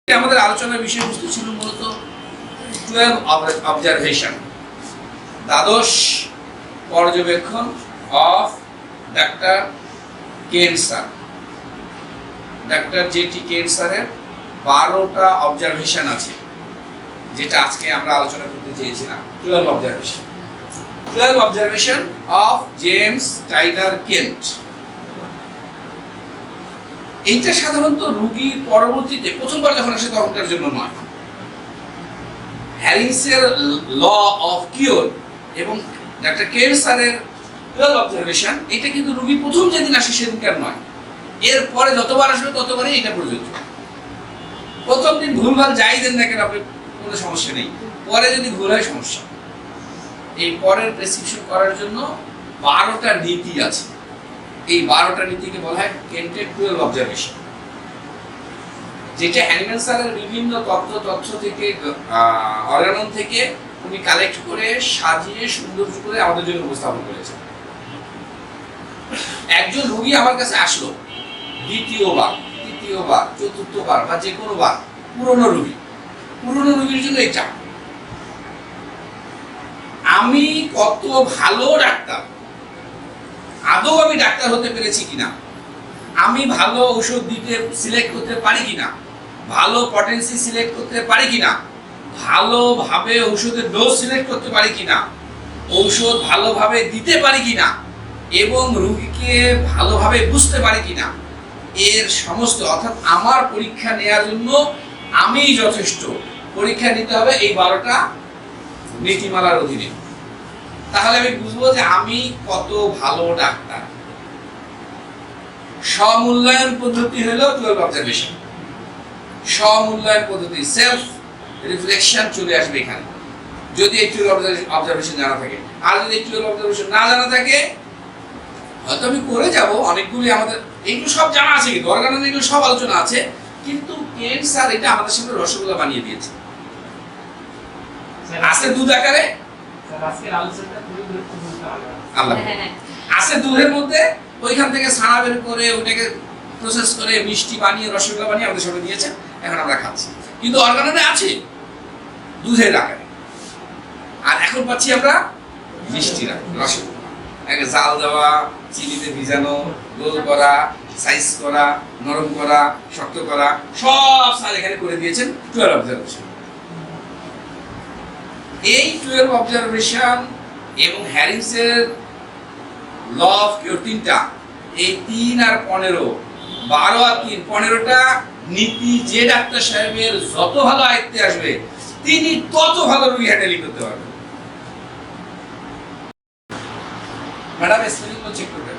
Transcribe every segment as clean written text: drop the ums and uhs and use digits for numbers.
আমাদের আলোচনার বিষয়বস্তু ছিল মূলত 12 অবজারভেশন, দ্বাদশ পর্যবেক্ষণ অফ ডাক্তার কেন স্যার। ডাক্তার জেটি কেন স্যারের 12টা অবজারভেশন আছে, যেটা আজকে আমরা আলোচনা করতে চেয়েছিলাম। 12 observation of James Tyler Kent. এইটা সাধারণত রোগীর পরবর্তীতে প্রথমবার যখন আসে তখনকার জন্য নয়। হ্যারিংসের ল অফ কিওর এবং ডাক্তার কেন স্যারের 12 অবজারভেশন, এটা কিন্তু রোগী প্রথম যেদিন আসে সেদিনকার নয়, এরপরে যতবার আসবে ততবারই এটা প্রযোজ্য। প্রথম দিন ভুলভাল যাই দেন না কেন আপনি কোনো সমস্যা নেই, পরে যদি ভুল হয় সমস্যা। এই পরের প্রেসক্রিপশন করার জন্য 12টা নীতি আছে। এই 12টা নীতিকে বলা হয় কেন্টের 12 অবজারভেশন, যেটা হ্যানিম্যান স্যারের বিভিন্ন তথ্য থেকে অর্গানন থেকে উনি কালেক্ট করে সাজিয়ে সুন্দর করে আমাদের জন্য উপস্থাপন করেছেন। একজন রোগী আমার কাছে আসলো দ্বিতীয়বার, তৃতীয়বার, চতুর্থবার বা যে কোনো বার, পুরনো রোগীর জন্য এটা আমি কত ভালো ডাক্তার, আদৌ আমি ডাক্তার হতে পেরেছি কিনা, আমি ভালো ঔষধ দিতে সিলেক্ট করতে পারি কিনা, ভালো পটেন্সি সিলেক্ট করতে পারি কিনা, ভালোভাবে ঔষধের ডোজ সিলেক্ট করতে পারি কিনা, ঔষধ ভালোভাবে দিতে পারি কিনা এবং রোগীকে ভালোভাবে বুঝতে পারি কিনা, এর সমস্ত অর্থাৎ আমার পরীক্ষা নেওয়ার জন্য আমি যথেষ্ট। পরীক্ষা নিতে হবে এই 12টা নীতিমালার অধীনে। তাহলে আমি বুঝবো যে আমি কত ভালো ডাক্তার। স্বমূল্যায়ন পদ্ধতি হলো 12 অবজারভেশন। স্বমূল্যায়ন পদ্ধতি, সেলফ রিফ্লেকশন চলে আসবে এখানে যদি এই 12 অবজারভেশন জানা থাকে। আর যদি এই 12 অবজারভেশন না জানা থাকে, হয়তো আমি করে যাব অনেকগুলি, আমাদের এইগুলো সব জানা আছে, কিন্তু অর্গানন এগুলো সব আলোচনা আছে, কিন্তু কেন স্যার এটা আমাদের সামনে রসগোল্লা বানিয়ে দিয়েছে। আছে দুধ আকারে, আছে দুধের মধ্যে, ওইখান থেকে ছানা বের করে ওটাকে প্রসেস করে মিষ্টি বানিয়ে রসগোল্লা বানিয়ে আমাদের সামনে দিয়েছে, এখন আমরা খাচ্ছি। কিন্তু অর্গাননে আছে দুধের আকারে, আর এখন পাচ্ছি আমরা মিষ্টির আকারে রসগোল্লা। একে জাল দেওয়া, চিনিতে ভিজানো, গোল করা, সাইজ করা, নরম করা, শক্ত করা, সব স্যার এখানে করে দিয়েছেন 12 অবজারভেশন। এই 12 অবজারভেশন এবং হ্যারিংসের ল অফ কিওর, তিনটা, এই 3 আর 15, 12 আর 3, 15টা নীতি যে ডাক্তার সাহেবের যত ভালো আয়ত্তে আসবে তিনি তত ভালো রোগী হ্যান্ডেলিং করতে পারবেন। ম্যাডাম স্পেলিং চেক করবেন।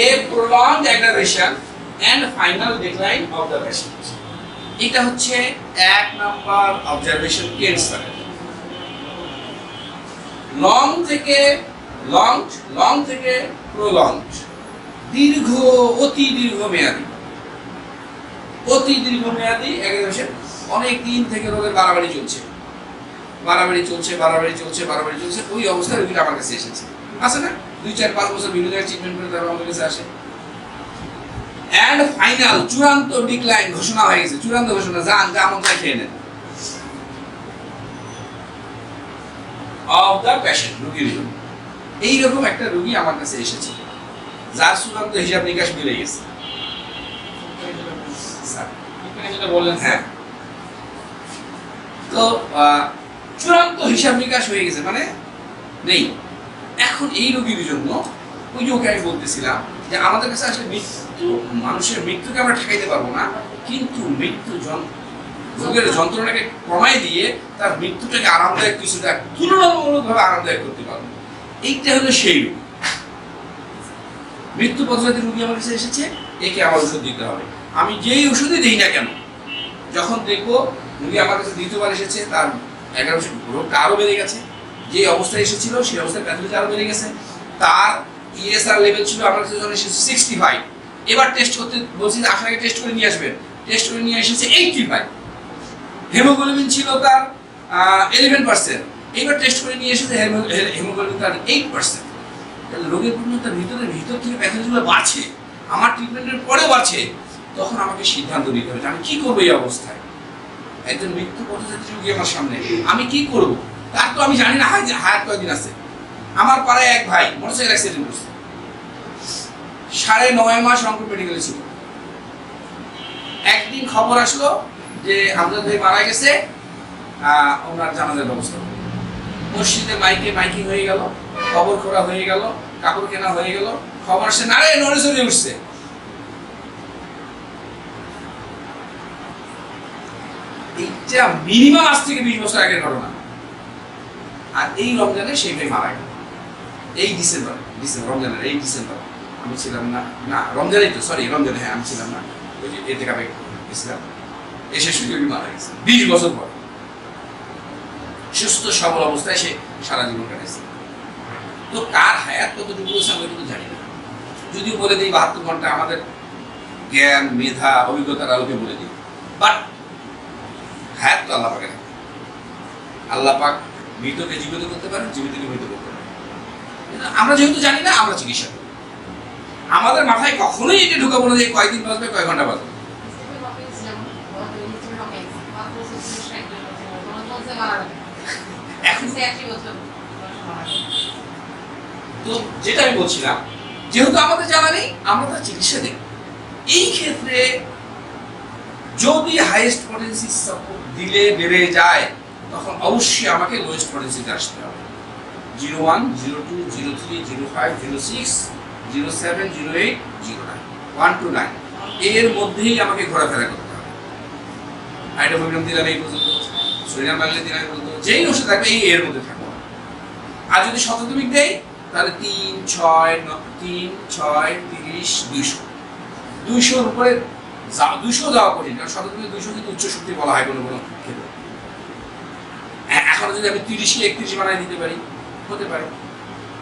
A prolonged aggravation and final decline of the patient. এটা হচ্ছে 1 নাম্বার অবজারভেশন কেন স্যারের। লং থেকে প্রলংড, দীর্ঘ, অতি দীর্ঘমেয়াদী অ্যাগ্রাভেশন। অনেক দিন থেকে রোগের বাড়াবাড়ি চলছে, ওই অবস্থায় রোগীটা আমার কাছে এসেছে, আছে না 2-4-5 বছর বিভিন্ন জায়গায় ট্রিটমেন্ট করে তারপর আমাদের কাছে আসে। এন্ড ফাইনাল, চূড়ান্ত ডিক্লাইন ঘোষণা হয়ে গেছে, চূড়ান্ত ঘোষণা, যান যা মন চাই খেয়ে নেন অফ দ্য পেশেন্ট, রোগীর জন্য। এইরকম একটা রোগী আমার কাছে এসেছে যার চূড়ান্ত হিসাব নিকাশ মিলে গেছে। যেটা বললেন, হ্যাঁ, তো চূড়ান্ত হিসাব নিকাশ হয়ে গেছে, মানে নেই। এখন এই রোগীর জন্য ওই যে ওকে আমি বলতেছিলাম যে আমাদের কাছে আসলে মৃত্যু, মানুষের মৃত্যুকে আমরা ঠেকাইতে পারবো না, কিন্তু মৃত্যু রোগের যন্ত্রণাকে কমাই দিয়ে তার মৃত্যুটাকে আরামদায়ক কিছুটা তুলনামূলকভাবে আরামদায়ক করতে পারবো। এইটা হলো সেই রোগ। মৃত্যু পথযাত্রী রোগী আমার কাছে এসেছে, একে আমার ওষুধ দিতে হবে। আমি যেই ওষুধই দিই না কেন, যখন দেখবো রোগী আমার কাছে দ্বিতীয়বার এসেছে, তার 11 বছর রোগটা আরো বেড়ে গেছে, যে অবস্থায় এসেছিল সেই অবস্থায় প্যাথোলজি আরো বেড়ে গেছে, তার ইএসআর লেভেল ছিল আমার কাছে যখন এসেছে 65, এবার টেস্ট করতে বলছি আসার আগে টেস্ট করে নিয়ে আসবেন, টেস্ট করে নিয়ে এসেছে 85, হেমোগ্লোবিন ছিল তার 11%, এইবার টেস্ট করে নিয়ে এসেছে হেমোগ্লোবিন তার 8%। তাহলে রোগের পূর্ণতার ভিতর থেকে প্যাথোলজিগুলো বাড়ছে, আমার ট্রিটমেন্টের পরেও বাড়ছে। তখন আমাকে সিদ্ধান্ত নিতে হবে আমি কি করবো এই অবস্থায়। একজন মৃত্যু পথযাত্রী রোগী আমার সামনে, আমি কি করব? তার তো আমি জানি না হায়াত কয়দিন আছে। আমার পাড়ায় এক ভাই মোটরসাইকেল অ্যাক্সিডেন্ট করছে, 9.5 মাস রংপুর মেডিকেলে ছিল। একদিন খবর আসলো যে আমজাদ ভাই মারা গেছে, ওনার জানাজার ব্যবস্থা হলো। মসজিদে মাইকিং হয়ে গেল, খবর খোরা হয়ে গেল, কাপড় কেনা হয়ে গেল, খবর আসছে না রে নড়েচড়ে উঠছে। এইটা মিনিমাম আজ থেকে 20 বছর আগের ঘটনা। আর এই রমজানে সেই ভাই মারা গেল, এই ডিসেম্বর রমজানের এই ডিসেম্বর। আমি ছিলাম না রমজানেই তো, সরি রমজানে, হ্যাঁ আমি ছিলাম না, ওই যে এতে কাপে গেছিলাম, এসে সুযোগই মারা গেছে 20 বছর পর। সুস্থ সবল অবস্থায় সে সারা জীবন কাটাইছে। তো কার হায়াত কতটুকু আমরা কিন্তু জানি না। যদিও বলে দিই 72 ঘন্টা, আমাদের জ্ঞান মেধা অভিজ্ঞতার আলোকে বলে দিই, বাট হায়াত তো আল্লাহ পাকের। আল্লাহ পাক মৃতকে জীবিত করতে পারেন, জীবিতকে মৃত করতে পারেন। আমরা যেহেতু জানি না, আমরা চিকিৎসা করি। আমাদের মাথায় কখনোই এটা ঢুকাবো না যে কয়দিন বাঁচবে, কয় ঘন্টা বাঁচবে। তো যেটা আমি বলছিলাম, যেহেতু আমাদের জানা নেই, আমরা তার চিকিৎসা দিই। এই ক্ষেত্রে যদি হাইয়েস্ট পটেন্সি দিলে বেড়ে যায়, তখন অবশ্যই আমাকে লোয়েস্ট পটেন্সিতে আসতে হবে। 01, 02, 03, 05, 06, 07, 08, 09, 1 to 9 এর মধ্যেই আমাকে ঘোরাফেরা করতে হবে। আইডোফোবিনাম দিলাম এই পর্যন্ত, সোডিয়াম বাংলা দিলাম এই পর্যন্ত, যেই ওষুধ থাকবে এই এর মধ্যে থাকবে। আর যদি শততমিক দেয় তাহলে 3, 6, 30, 200। 200-র উপরে 200 যাওয়া কঠিন, কারণ শততমিক 200 কিন্তু উচ্চ শক্তি বলা হয় কোনো ক্ষেত্রে। এখন যদি আমি 30 কে 31 বানাই দিতে পারি, হতে পারে।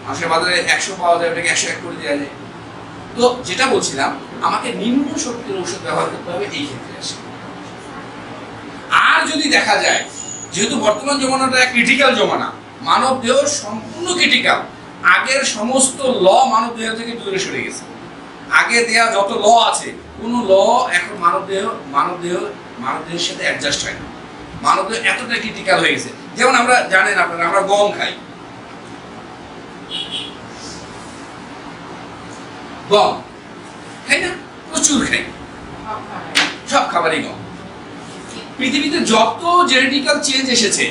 মানুষের বাজারে 100 পাওয়া যায়, ওটাকে 101 করে দেওয়া যায়। তো যেটা বলছিলাম, আমাকে নিম্ন শক্তির ঔষধ ব্যবহার করতে হবে এই ক্ষেত্রে আসে। আর যদি দেখা যায়, যেহেতু বর্তমান জমানাটা ক্রিটিক্যাল জমানা, মানব দেহ সম্পূর্ণ ক্রিটিক্যাল, আগের সমস্ত ল মানব দেহ থেকে দূরে সরে গেছে। আগে দেয়া যত ল আছে, কোনো ল এখন মানব দেহের সাথে অ্যাডজাস্ট হয় না। মানব দেহ এতটা ক্রিটিক্যাল হয়ে গেছে। যেমন আমরা জানেন আপনারা, আমরা গম খাই, গম খাই না, প্রচুর খাই, সব খাবারই গম। পৃথিবীতে যত জেনেটিক্যাল চেঞ্জ এসেছে,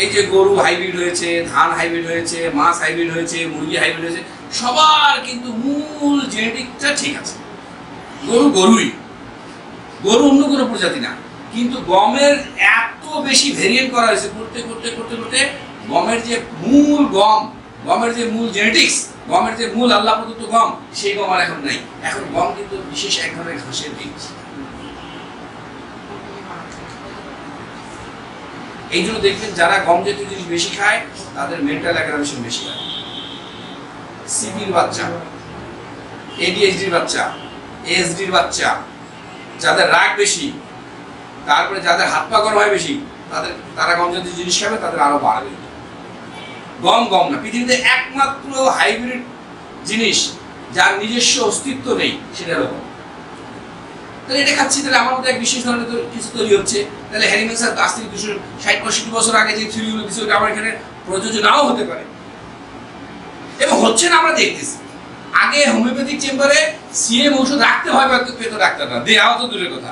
এই যে গরু হাইব্রিড হয়েছে, ধান হাইব্রিড হয়েছে, মাছ হাইব্রিড হয়েছে, মুরগি হাইব্রিড হয়েছে, সবার কিন্তু মূল জেনেটিকটা ঠিক আছে। গরু অন্য কোনো প্রজাতি না, কিন্তু গমের এত বেশি ভেরিয়েন্ট করা হয়েছে, করতে গমের যে গমের যে মূল জেনেটিক্স, গমের যে মূল আল্লাহ প্রদত্ত গম, সেই গম আর এখন নাই। এখন গম কিন্তু বিশেষ এক ধরনের ঘাসের বীজ। এই জন্য দেখবেন যারা গম জাতীয় জিনিস বেশি খায়, তাদের মেন্টাল অ্যাগ্রাভেশন বেশি হয়। সিপির বাচ্চা, এডিএইচডির বাচ্চা, এএসডির বাচ্চা, যাদের রাগ বেশি, তারপরে যাদের হাত পা গরম হয় বেশি, তারা গম জাতীয় জিনিস খাবে, তাদের আরো বাড়বে। গম না, পৃথিবীতে একমাত্র হাইব্রিড জিনিস যার নিজস্ব অস্তিত্ব নেই, সেটা হলো গম। তাহলে এটা খাচ্ছি, তাহলে আমার মধ্যে এক বিশেষ ধরনের কিছু তৈরি হচ্ছে। তাহলে হ্যানিম্যান স্যার আজ থেকে 260-65 বছর আগে যে থিওরিগুলো দিচ্ছে, ওটা আমার এখানে প্রযোজ্য নাও হতে পারে, এবং হচ্ছে না, আমরা দেখতেছি। আগে হোমিওপ্যাথিক চেম্বারে সিএম ঔষধ রাখতে হয় পেতো ডাক্তাররা, দেওয়া তো দূরের কথা।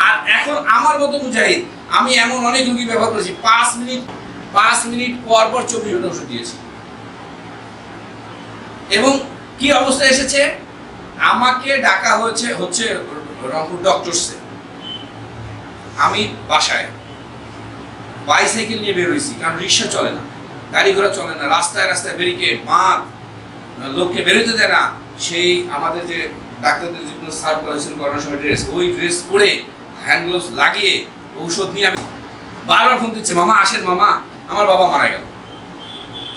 আর এখন আমার মতো মুজাহিদ, আমি এমন অনেক রোগী ব্যবহার করেছি, 5 মিনিট পর 24 ঘন্টা ওষুধ দিয়েছি। এবং কি অবস্থা এসেছে, আমাকে ডাকা হচ্ছে রংপুর ডক্টরসে। আমি বাসায় বাইসাইকেল নিয়ে বের হয়েছি, কারণ রিক্সা চলে না, গাড়ি ঘোড়া চলে না, রাস্তায় রাস্তায় ব্যারিকেড, বাঁধ, লোককে বেরোতে দেয় না। সেই আমাদের যে ডাক্তারদের যেগুলো সার্ভ করেছিল করোনার সময় ড্রেস, ওই ড্রেস পরে হ্যান্ড গ্লোভস লাগিয়ে ঔষধ নিয়ে আমি বারবার ফোন দিচ্ছে, মামা আসেন মামা, আমার বাবা মারা গেল।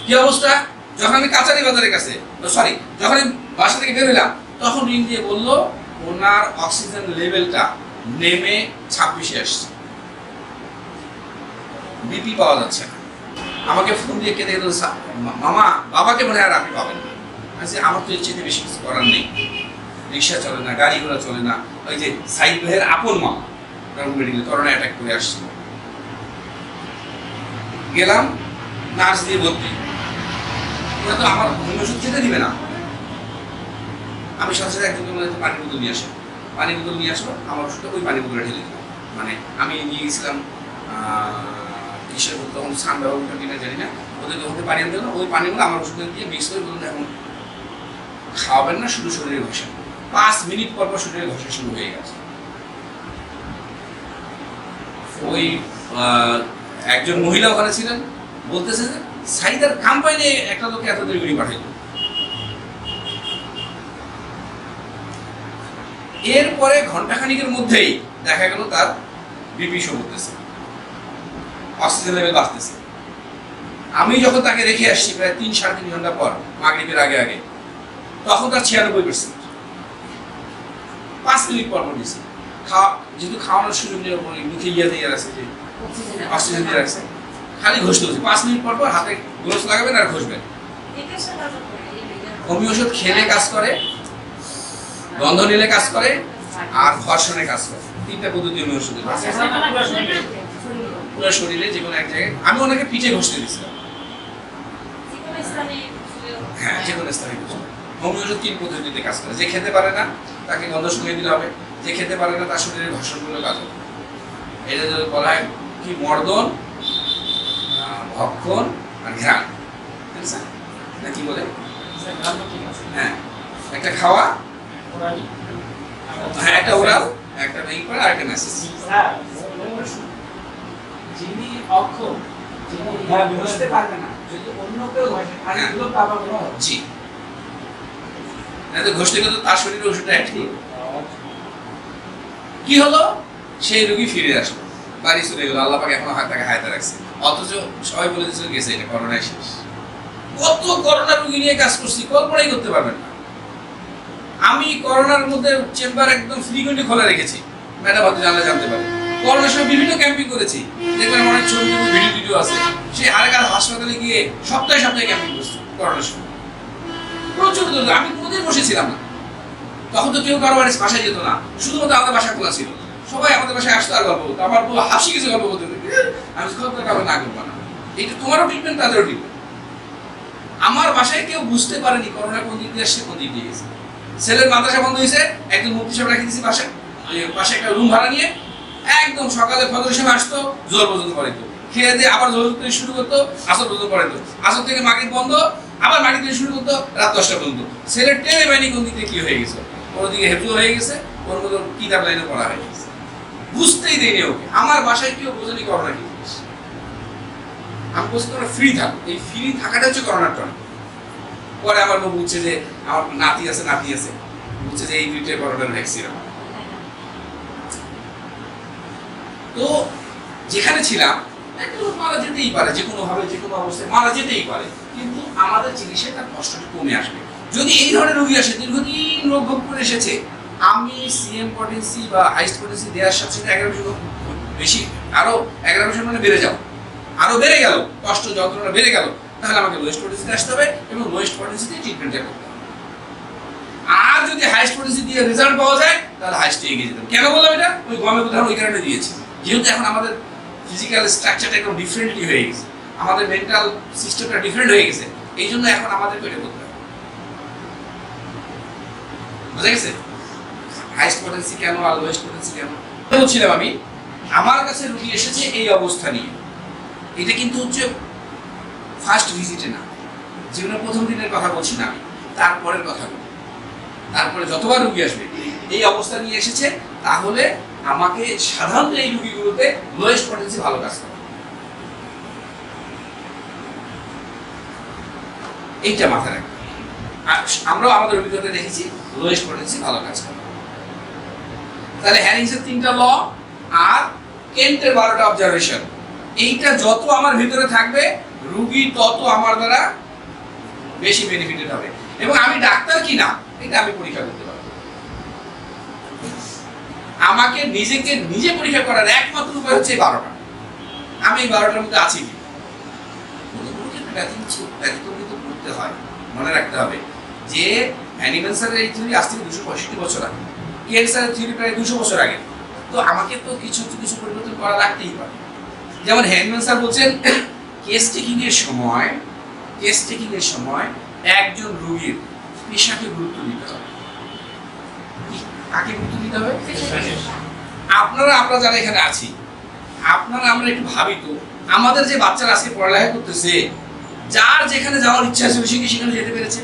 কি অবস্থা? যখন আমি কাছারি বাজারের কাছে, সরি, যখন আমি বাসা থেকে বের হইলাম, তখন রিং দিয়ে বললো ওনার অক্সিজেন লেভেলটা নেমে 26-এ আসছে, বিপি পাওয়া যাচ্ছে না। আমাকে ফোন দিয়ে কেঁদে গেল, মামা বাবাকে মনে হয় আর আপনি পাবেন না। আচ্ছা, আমার তো এর চেয়ে বেশি কিছু করার নেই, রিক্সা চলে না, গাড়ি ঘোড়া চলে না। ওই যে সাইদ ভাইয়ের আপন মামা মেডিকেল করোনা অ্যাটাক করে আসছিল, গেলাম, নার্স দিয়ে ভর্তি, ওরা তো আমার ওষুধ খেতে দিবে না। আমি সাথে সাথে একজন পানি বোতল নিয়ে আসলাম, পানি বোতল নিয়ে আসলো, আমার ওষুধটা ওই পানি বোতলে ঢেলে দিলাম। মানে আমি নিয়ে গেছিলাম কিসের তখন স্নান ব্যবহার কিনা জানি না, ওদেরকে ওখানে পানি আনতে না, ওই পানিগুলো আমার ওষুধ দিয়ে মিক্স করে বলুন এখন খাওয়াবেন না, শুধু শরীরে ঘষা। 5 মিনিট পর পর শরীরে ঘষা শুরু হয়ে গেছে। ওই একজন মহিলা ওখানে ছিলেন, বলতেছে যে সাইদার কোম্পানি একটা লোকে এত দেরি করে পাঠাইল। এরপরে ঘন্টাখানিকের মধ্যেই দেখা গেল তার বিপি শো করতেছে, অক্সিজেন লেভেল বাড়তেছে। আমি যখন তাকে রেখে আসছি প্রায় 3-3.5 ঘন্টা পর, মাগরিবের আগে আগে, তখন তার 96%। 5 মিনিট পর পর দিচ্ছে যেহেতু খাওয়ানোর সুযোগ নেই, মুখে ইয়ে দিয়ে রাখছে, যে অক্সিজেন দিয়ে রাখছে, খালি ঘষতে হচ্ছে 5 মিনিট পর পর হাতে গ্লোভস লাগাবেন আর ঘষবেন। হোমিও ওষুধ খেলে কাজ করে, গন্ধ নিলে কাজ করে, আর ঘর্ষণে কাজ করে। 3টা পদ্ধতি হোমিও ওষুধের। পুরো শরীরে যে কোনো এক জায়গায়, আমি ওনাকে পিঠে ঘষতে দিয়েছিলাম, হ্যাঁ যে কোনো স্থানে ঘষতে। হোমিও ওষুধ 3 পদ্ধতিতে কাজ করে। যে খেতে পারে না তাকে গন্ধ শুকিয়ে দিতে হবে, যে খেতে পারে না তার শরীরে ঘর্ষণগুলো কাজ হবে। এটা যদি বলা হয় কি মর্দন, ভক্ষণ আর ঘ্রাণ, ঠিক আছে না? কি বলে? হ্যাঁ, একটা খাওয়া, হ্যাঁ একটা ওরাল, একটা মেইন করা, আর একটা মেসেজ। যিনি অক্ষম, যিনি বুঝতে পারবে না, যদি অন্য কেউ ঘষে আর এগুলো তো আবার বলা হয়। জি, না তো ঘষতে গেলে তার শরীরে ওষুধটা অ্যাক্টিভ। কি হলো? সেই রোগী ফিরে আসলো, বাড়ি চলে গেল, আল্লাহ পাক এখনো তাকে হায়াতে রাখছে। অথচ সবাই বলে দিয়েছিল গেছে, এটা করোনায় শেষ। কত করোনা রোগী নিয়ে কাজ করছি, কল্পনাই করতে পারবেন না। আমি করোনার মধ্যে চেম্বার একদম ফ্রিকুয়েন্টলি খোলা রেখেছি, ম্যাডাম হয়তো জানলে জানতে পারে। করোনার সময় বিভিন্ন ক্যাম্পিং করেছি, দেখবেন অনেক ছবি ভিডিও আছে। সেই হারাকার হাসপাতালে গিয়ে সপ্তাহে সপ্তাহে ক্যাম্পিং করছি করোনার সময়, প্রচুর দূর। আমি কোনোদিন বসেছিলাম না, তখন তো কেউ কারো বাড়ি বাসায় যেত না, শুধুমাত্র আমাদের বাসা খোলা ছিল। সবাই আমাদের বাসায় আসতো আর গল্প বলতো। আমার বউ হাসি কিছু গল্প বলতে, আমি খবর কারো না করবো না, এটা তোমারও ট্রিটমেন্ট তাদেরও ট্রিটমেন্ট। আমার বাসায় কেউ বুঝতে পারেনি করোনা কোন দিক দিয়ে আসছে, কোন দিক দিয়ে গেছে। ছেলের মাদ্রাসা বন্ধ হয়েছে, একজন মুক্তি সাহেব রেখে দিয়েছি বাসায়, পাশে একটা রুম ভাড়া নিয়ে, একদম সকালে ফজর সময় আসতো, জোর পর্যন্ত পড়াইতো, খেয়ে দিয়ে আবার জোর থেকে শুরু করতো, আসর পর্যন্ত পড়াইতো, আসর থেকে মাগরিব বন্ধ, আবার মাগরিব থেকে শুরু করতো, রাত 10টা পর্যন্ত। ছেলের টেনে বাহিনী কোন দিকে কি হয়ে গেছে, কোনো দিকে হেফজু হয়ে গেছে, কোনো মতো কিতাব লাইনে পড়া হয়ে গেছে, বুঝতেই দেয়নি ওকে। আমার বাসায় কেউ বোঝেনি করোনা কি জিনিস। আমি বলছি তোমরা ফ্রি থাকো, এই ফ্রি থাকাটা হচ্ছে করোনার টন। পরে আমার বউ বুঝছে যে আমার নাতি আছে বুঝছে যে এই 2টা করোনার ভ্যাকসিন। তো যেখানে ছিলাম একটা লোক মারা যেতেই পারে, যে কোনো ভাবে যে কোনো অবস্থায় মারা যেতেই পারে, কিন্তু আমাদের চিকিৎসায় তার কষ্টটা কমে আসবে। যদি এই ধরনের রোগী আসে, দীর্ঘদিন রোগ ভোগ করে এসেছে, আমি সিএম পটেন্সি বা হাইস্ট পটেন্সি দেওয়ার সাথে সাথে 11% বেশি, আরো 11% মানে বেড়ে যাও, আরো বেড়ে গেল, কষ্ট যন্ত্রণা বেড়ে গেল, তাহলে আমাকে লোয়েস্ট পটেন্সিতে আসতে হবে এবং লোয়েস্ট পটেন্সিতে ট্রিটমেন্টটা করতে হবে। আর যদি হাইস্ট পটেন্সি দিয়ে রেজাল্ট পাওয়া যায়, তাহলে হাইস্টে এগিয়ে যেতে হবে। কেন বললাম এটা? ওই গমের উদাহরণ ওই কারণে দিয়েছি, যেহেতু এখন আমাদের ফিজিক্যাল স্ট্রাকচারটা একদম ডিফারেন্টলি হয়ে গেছে, আমাদের মেন্টাল সিস্টেমটা ডিফারেন্ট হয়ে গেছে, এই জন্য এখন আমাদের এটা করতে হবে। বুঝা গেছে? হাইস্ট পটেন্সি কেন আর লোয়েস্ট পটেন্সি কেন বলছিলাম আমি। আমার কাছে রোগী এসেছে এই অবস্থা নিয়ে, এটা কিন্তু হচ্ছে ফার্স্ট ভিজিটে না, জীবনের প্রথম দিনের কথা বলছি না আমি, তারপরের কথা বলি। তারপরে যতবার রোগী আসবে এই অবস্থা নিয়ে এসেছে, তাহলে আমাকে সাধারণত এই রোগীগুলোতে লোয়েস্ট পটেন্সি ভালো কাজ করে। এইটা মাথায় রাখবে। আমরাও আমাদের অভিজ্ঞতা দেখেছি লোয়েস্ট পটেন্সি ভালো কাজ করে। তাহলে হ্যারিংসের 3টা ল আর কেন্টের 12টা অবজারভেশন, এইটা যত আমার ভিতরে থাকবে রোগী তত আমার দ্বারা বেশি বেনিফিটেড হবে। এবং আমি ডাক্তার কি না এটা আমি পরীক্ষা করতে পারবো। আমাকে নিজেকে নিজে পরীক্ষা করার একমাত্র উপায় হচ্ছে 12টা। আমি এই 12টার মধ্যে আছি কি ব্যতিক্রম কিন্তু করতে হয়। মনে রাখতে হবে যে অ্যানিমেলসের এই থিওরি আজ থেকে 265 বছর আগে, ক্যান্সারের থিওরি প্রায় 200 বছর আগে। তো আমাকে তো কিছু পরিবর্তন করা লাগতেই পারে। যেমন হ্যানিম্যান স্যার বলছেন কেস টেকিং এর সময় একজন রোগীর পেশাকে গুরুত্ব দিতে হবে। কাকে গুরুত্ব দিতে হবে? আমরা যারা এখানে আছি, আমরা একটু ভাবি তো, আমাদের যে বাচ্চারা আজকে পড়ালেখা করতেছে, যার যেখানে যাওয়ার ইচ্ছা আছে সে কি সেখানে যেতে পেরেছে?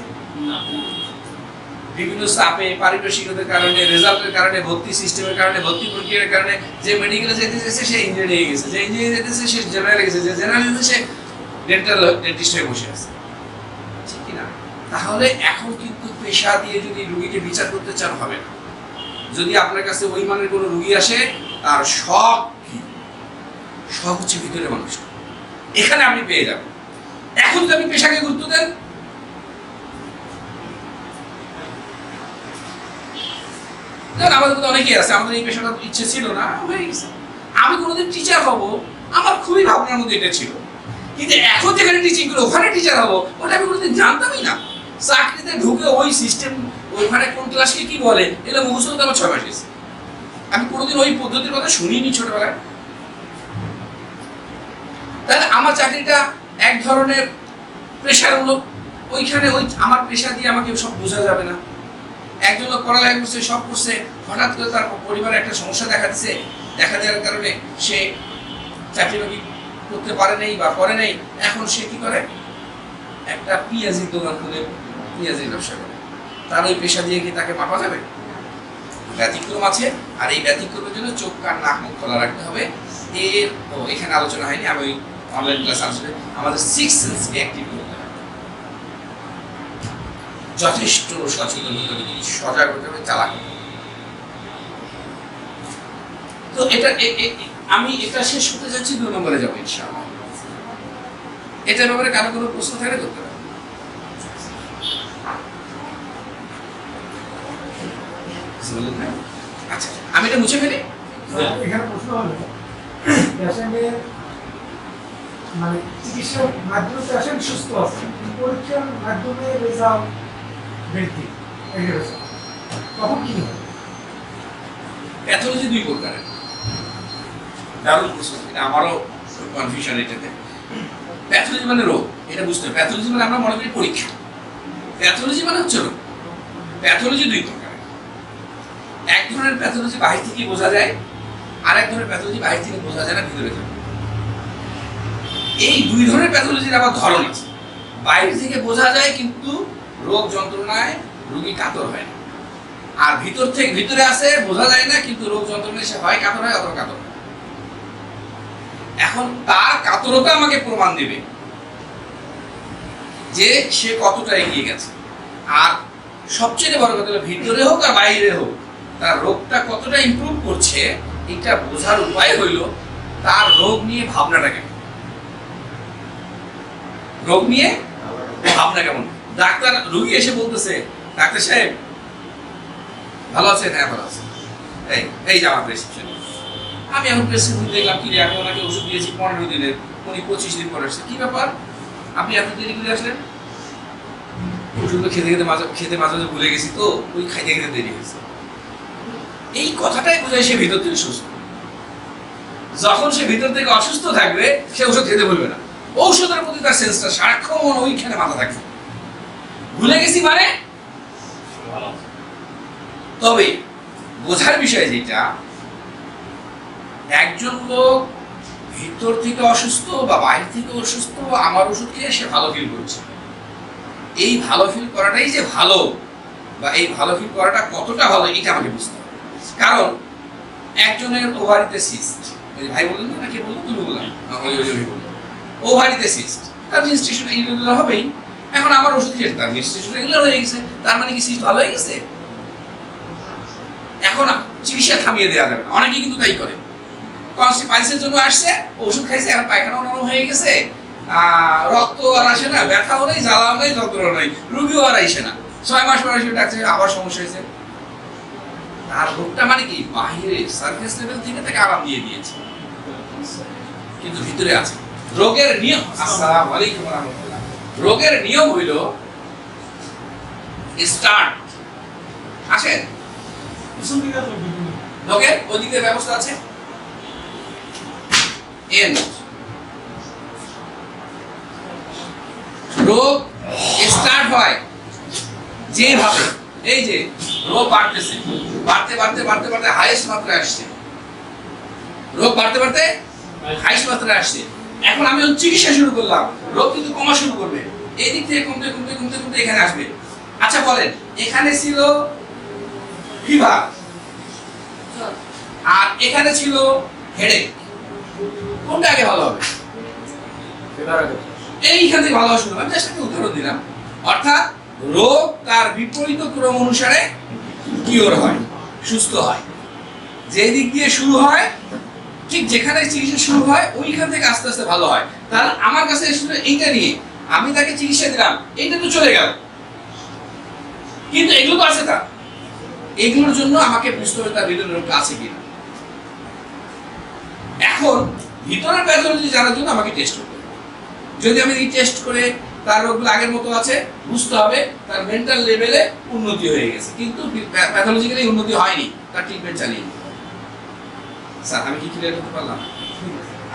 বিভিন্ন চাপে, পারিপার্শ্বিকতার কারণে, রেজাল্টের কারণে, ভর্তি সিস্টেমের কারণে, ভর্তি প্রক্রিয়ার কারণে যে মেডিকেলে যেতে চাইছে সে ইঞ্জিনিয়ারিং গেছে, যে ইঞ্জিনিয়ারিং যেতেছে সে জেনারেল গেছে, যে জেনারেল যেতে সে ডেন্টিস্ট হয়ে বসে আছে। ঠিক কি না? তাহলে এখন কিন্তু পেশা দিয়ে যদি রোগীকে বিচার করতে চান হবে না। যদি আপনার কাছে ওই মানের কোনো রোগী আসে, তার সব হচ্ছে ভিতরে মানুষ, এখানে আপনি পেয়ে যাবেন। এখন যদি আপনি পেশাকে গুরুত্ব দেন, আমাদের মধ্যে অনেকেই আছে আমাদের এই পেশাটা ইচ্ছে ছিল না, হয়ে গেছে। আমি কোনোদিন টিচার হব আমার খুবই ভাবনার মধ্যে এটা ছিল, কিন্তু এখন যেখানে টিচিং করে ওখানে টিচার হব ওটা আমি কোনোদিন জানতামই না। চাকরিতে ঢুকে ওই সিস্টেম, ওইখানে কোন ক্লাসকে কি বলে এগুলো মুখস্থ করতে আমার 6 মাস গেছে। আমি কোনোদিন ওই পদ্ধতির কথা শুনিনি ছোটবেলায়। তাহলে আমার চাকরিটা এক ধরনের প্রেশারমূলক, ওইখানে ওই আমার পেশা দিয়ে আমাকে সব বোঝা যাবে না। একজন লোক পড়ালেখা করছে, সব করছে, হঠাৎ করে তার পরিবারে একটা সমস্যা দেখা দেওয়ার কারণে সে চাকরি বাকরি করতে পারে নাই বা করে নাই। এখন সে কি করে? একটা পেঁয়াজির দোকান খুলে পেঁয়াজির ব্যবসা করে। তার ওই পেশা দিয়ে কি তাকে মাপা যাবে? ব্যতিক্রম আছে, আর এই ব্যতিক্রমের জন্য চোখ কান নাক মুখ খোলা রাখতে হবে। এখানে আলোচনা হয়নি, আমি ওই অনলাইন ক্লাস আসলে আমাদের 6 সেন্সকে অ্যাক্টিভ করতে হবে, যথেষ্ট সচেতন হতে হবে, সজাগ হতে হবে, চালাক। তো আমি এটা শেষ করতে যাচ্ছি, 2 নম্বরে যাবো ইনশাআল্লাহ। এটার ব্যাপারে কারো কোনো প্রশ্ন থাকলে করতে পারে। আচ্ছা, আমি এটা মুছে ফেলি। এখানে প্রশ্ন হলো পেশেন্টের মানে চিকিৎসার মাধ্যমে পেশেন্ট সুস্থ আছে, পরীক্ষার মাধ্যমে রেজাল্ট বৃদ্ধি তখন কি হবে? প্যাথোলজি 2 প্রকারের। দারুণ প্রশ্ন, এটা আমারও কনফিউশন এটাতে। প্যাথোলজি মানে রোগ, এটা বুঝতে হবে। প্যাথোলজি মানে আমরা মনে করি পরীক্ষা, প্যাথোলজি মানে হচ্ছে রোগ। প্যাথোলজি 2 প্রকারের। এক ধরনের প্যাথোলজি বাহির থেকে বোঝা যায়, আর এক ধরনের প্যাথোলজি বাহির থেকে বোঝা যায় না, ভিতরে যায়। এই 2 ধরনের প্যাথোলজির আবার ধরন আছে। বাইরে থেকে বোঝা যায় কিন্তু রোগ যন্ত্রণায় রোগী কাতর হয় না, আর ভিতরে আছে বোঝা যায় না কিন্তু রোগ যন্ত্রণায় সে হয় কাতর হয়, অথবা কাতর হয়। এখন তার কাতরতা আমাকে প্রমাণ দেবে যে সে কতটা এগিয়ে গেছে। আর সবচেয়ে বড় কথা হলো ভিতরে হোক আর বাইরে হোক তার রোগটা কতটা ইমপ্রুভ করছে, এটা বোঝার উপায় হইল তার রোগ নিয়ে ভাবনাটা কেমন। রোগ নিয়ে ভাবনা কেমন। ডাক্তার রোগী এসে বলতেছে, ডাক্তার সাহেব ভালো আছেন? হ্যাঁ ভালো আছে। এই যে আমার প্রেসক্রিপশন। আমি এখন প্রেসক্রিপশন দেখলাম, কি রে আমি ওনাকে ওষুধ দিয়েছি 15 দিনের, উনি 25 দিন পরে আসছে। কি ব্যাপার, আপনি এত দেরি করে আসলেন? ওষুধ খেতে মাঝে ভুলে গেছি, তো ওই খাইতে দেরি হয়েছে। এই কথাটাই বোঝায় সে ভিতর থেকে সুস্থ। যখন সে ভিতর থেকে অসুস্থ থাকবে সে ওষুধ খেতে ভুলবে না। ঔষধের প্রতি তার সেন্সটা সারাক্ষণ ওইখানে মাথা থাকবে। ভুলে গেছি মানে, তবে বোঝার বিষয় যেটা, একজন লোক ভিতর থেকে অসুস্থ বা বাইরে থেকে অসুস্থ, আমার ওষুধ খেয়ে সে ভালো ফিল করছে। এই ভালো ফিল করাটাই যে ভালো, বা এই ভালো ফিল করাটা কতটা ভালো, এটা আমাকে বুঝতে হবে। কারণ একজনের ওভারিতে সিস্ট, ওই ভাই বললেন না, কি বললো, তুমি বললাম, ওই বললো ওভারিতে সিস্ট, তার মেনস্ট্রুয়েশন ইরেগুলার হবেই। এখন আমার ওষুধ খেয়ে তার মেনস্ট্রুয়েশন রেগুলার হয়ে গেছে, তার মানে কি সিস্ট ভালো হয়ে গেছে? এখন চিকিৎসা থামিয়ে দেওয়া যাবে না, অনেকেই কিন্তু তাই করে। কনস্টিপেশনের জন্য আসছে, ওষুধ খাইছে, এখন পায়খানা নরম হয়ে গেছে, রক্ত আর আসে না, ব্যথাও নেই, জ্বালাও নেই, যন্ত্রণা নেই, রুগীও আর আইসে না, 6 মাস পর আসবে ডাক্তার, আবার সমস্যা হয়েছে। তার রোগটা মানে কি বাহিরে সারফেস লেভেল থেকে তাকে আরাম দিয়ে দিয়েছে, কিন্তু ভিতরে আছে। রোগের নিয়ম, আসসালামু আলাইকুম ওয়া রাহমাতুল্লাহ, রোগের নিয়ম হইল স্টার্ট আসে, রোগের ওদিকে ব্যবস্থা আছে, এন্ড। রোগ স্টার্ট হয় যেভাবে, এই যে রোগ বাড়তেছে, বাড়তে বাড়তে বাড়তে বাড়তে হাইয়েস্ট মাত্রায় আসছে, রোগ বাড়তে বাড়তে হাইয়েস্ট মাত্রায় আসছে। এখন আমি চিকিৎসা শুরু করলাম, রোগ কিন্তু কমা শুরু করবে, এই দিক থেকে কমতে কমতে কমতে কমতে এখানে আসবে। আচ্ছা বলেন, এখানে ছিল ফিভার আর এখানে ছিল হেডেক, কোনটা আগে ভালো হবে? এইখান থেকে ভালো হওয়া শুরু হবে। আমি জাস্ট একটা উদাহরণ দিলাম। অর্থাৎ রোগ তার বিপরীত ক্রম অনুসারে কিওর হয়, সুস্থ হয়। যে দিক দিয়ে শুরু হয়, ঠিক যেখানে চিকিৎসা শুরু হয় ওইখান থেকে আস্তে আস্তে ভালো হয়। তাহলে আমার কাছে এসে এইটা নিয়ে আমি তাকে চিকিৎসা দিলাম, এইটা তো চলে গেল, কিন্তু এগুলো তো আছে। তার এগুলোর জন্য আমাকে বুঝতে হবে তার ভিতরে রোগ আছে কিনা। এখন ভিতরের প্যাথোলজি জানার জন্য আমাকে টেস্ট করতে হবে। যদি আমি টেস্ট করে তার রোগগুলো আগের মতো আছে, বুঝতে হবে তার মেন্টাল লেভেলে উন্নতি হয়ে গেছে, কিন্তু প্যাথোলজিক্যালি উন্নতি হয়নি, তার ট্রিটমেন্ট চালিয়ে। স্যার আমি কি ক্লিয়ার করতে পারলাম?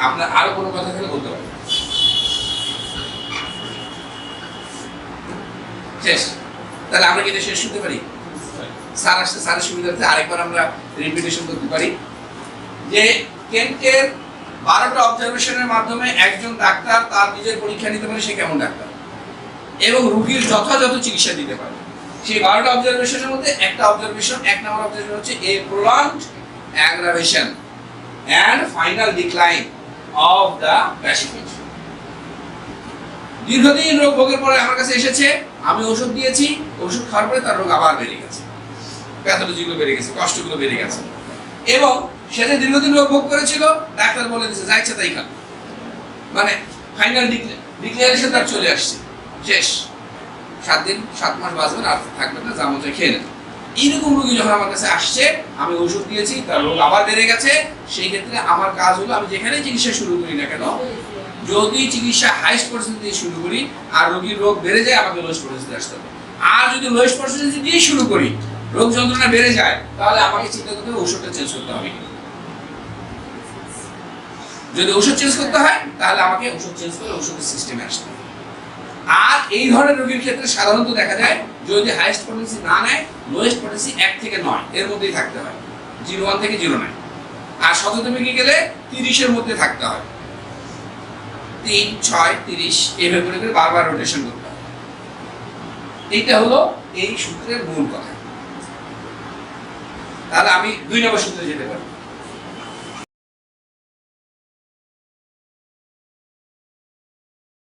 আপনার আরো কোনো কথা থাকলে বলতে পারেন। শেষ? তাহলে আমরা কি এটা শেষ করতে পারি? স্যার আসতে, স্যারের সুবিধার্থে আরেকবার আমরা রিপিটেশন করতে পারি যে কেন্টের 12টা অবজারভেশনের মাধ্যমে একজন ডাক্তার তার নিজের পরীক্ষা নিতে পারে সে কেমন ডাক্তার, এবং রোগীর যথাযথ চিকিৎসা দিতে পারে। সেই 12টা অবজারভেশনের মধ্যে একটা অবজারভেশন, 1 নম্বর অবজারভেশন হচ্ছে a prolonged aggravation and final decline of the patient। দীর্ঘদিন রোগ ভোগের পরে আমার কাছে এসেছে, আমি ওষুধ দিয়েছি, ওষুধ খাওয়ার পরে তার রোগ আবার বেড়ে গেছে, প্যাথোলজিগুলো বেড়ে গেছে, কষ্টগুলো বেড়ে গেছে, এবং সে যে দীর্ঘদিন রোগ ভোগ করেছিল ডাক্তার বলে দিয়েছে যা ইচ্ছা তাই খান, মানে ফাইনাল ডিক্লারেশন তার চলে আসছে, শেষ, 7 দিন 7 মাস বাঁচবেন আর থাকবেন না, যা মতো খেয়ে নেন। এইরকম রোগী যখন আমার কাছে আসছে, আমি ওষুধ দিয়েছি, তার রোগ আবার বেড়ে গেছে, সেই ক্ষেত্রে আমার কাজ হলো আমি যেখানে চিকিৎসা শুরু করি না কেন, যদি চিকিৎসা হাইস্ট পার্সেন্ট দিয়ে শুরু করি আর রোগীর রোগ বেড়ে যায়, আমাকে লোয়েস্ট পার্সেন্ট আসতে হবে। আর যদি লোয়েস্ট পার্সেন্ট দিয়ে শুরু করি, রোগ যন্ত্রণা বেড়ে যায়, তাহলে আমাকে চিন্তা করতে হবে ওষুধটা চেঞ্জ করতে হবে। যদি ওষুধ চেঞ্জ করতে হয় তাহলে আমাকে ওষুধ চেঞ্জ করে ওষুধের সিস্টেমে আসতে হবে। আর এই ধরনের রোগীর ক্ষেত্রে সাধারণত দেখা যায় যদি হাইয়েস্ট পটেন্সি না নেয়, লোয়েস্ট পটেন্সি 1 থেকে 9 এর মধ্যেই থাকতে হয়, 0.1 থেকে 0.9, আর শততমে গেলে 30 এর মধ্যে থাকতে হয়, 3, 6, 30 এইভাবে করে করে বারবার রোটেশন করতে হয়। এইটা হলো এই সূত্রের মূল কথা। তাহলে আমি 2 নম্বর সূত্রে যেতে পারি।